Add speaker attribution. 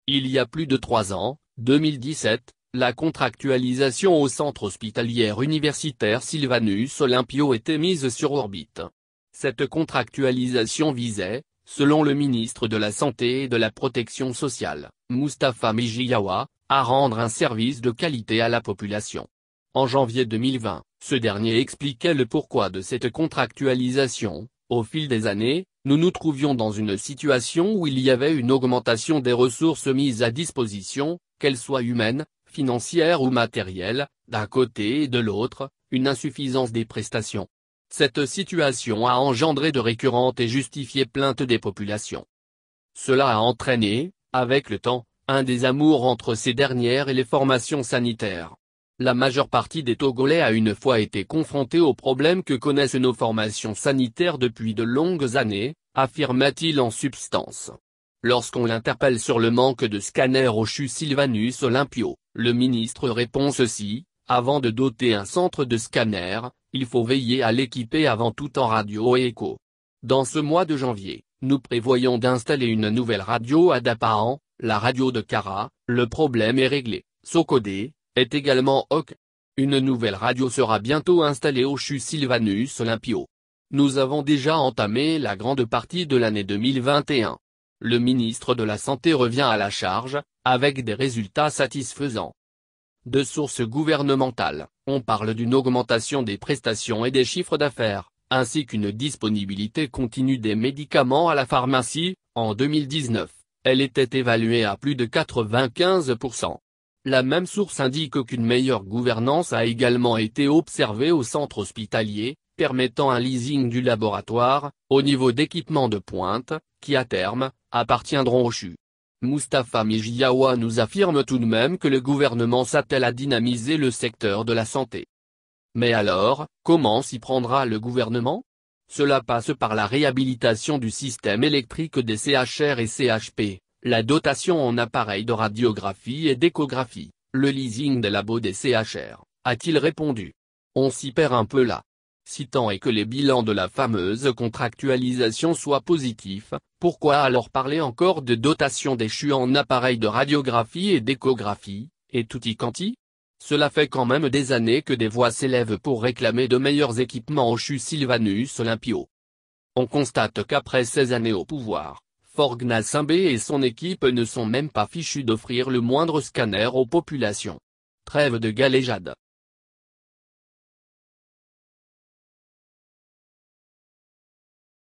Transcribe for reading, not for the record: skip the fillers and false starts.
Speaker 1: Il y a plus de 3 ans, 2017, la contractualisation au centre hospitalier universitaire Sylvanus Olympio était mise sur orbite. Cette contractualisation visait, selon le ministre de la Santé et de la Protection sociale, Moustapha Mijiyawa, à rendre un service de qualité à la population. En janvier 2020, ce dernier expliquait le pourquoi de cette contractualisation. Au fil des années, nous nous trouvions dans une situation où il y avait une augmentation des ressources mises à disposition, qu'elles soient humaines, financières ou matérielles, d'un côté et de l'autre, une insuffisance des prestations. Cette situation a engendré de récurrentes et justifiées plaintes des populations. Cela a entraîné, avec le temps, un désamour entre ces dernières et les formations sanitaires. La majeure partie des Togolais a une fois été confrontés aux problèmes que connaissent nos formations sanitaires depuis de longues années, affirma-t-il en substance. Lorsqu'on l'interpelle sur le manque de scanners au CHU Sylvanus Olympio, le ministre répond ceci: avant de doter un centre de scanners, il faut veiller à l'équiper avant tout en radio et écho. Dans ce mois de janvier, nous prévoyons d'installer une nouvelle radio à Dapahan, la radio de Kara. Le problème est réglé. Sokodé est également OK. Une nouvelle radio sera bientôt installée au CHU Sylvanus Olympio. Nous avons déjà entamé la grande partie de l'année 2021. Le ministre de la Santé revient à la charge, avec des résultats satisfaisants. De sources gouvernementales, on parle d'une augmentation des prestations et des chiffres d'affaires, ainsi qu'une disponibilité continue des médicaments à la pharmacie. En 2019, elle était évaluée à plus de 95%. La même source indique qu'une meilleure gouvernance a également été observée au centre hospitalier, permettant un leasing du laboratoire, au niveau d'équipements de pointe, qui à terme, appartiendront au CHU. Moustapha Mijiyawa nous affirme tout de même que le gouvernement s'attelle à dynamiser le secteur de la santé. Mais alors, comment s'y prendra le gouvernement? Cela passe par la réhabilitation du système électrique des CHR et CHP, la dotation en appareils de radiographie et d'échographie, le leasing des labos des CHR, a-t-il répondu. On s'y perd un peu là. Si tant est que les bilans de la fameuse contractualisation soient positifs, pourquoi alors parler encore de dotation des CHU en appareils de radiographie et d'échographie, et tutti quanti? Cela fait quand même des années que des voix s'élèvent pour réclamer de meilleurs équipements au CHU Sylvanus Olympio. On constate qu'après 16 années au pouvoir, Forghna Simbé et son équipe ne sont même pas fichus d'offrir le moindre scanner aux populations. Trêve de galéjade.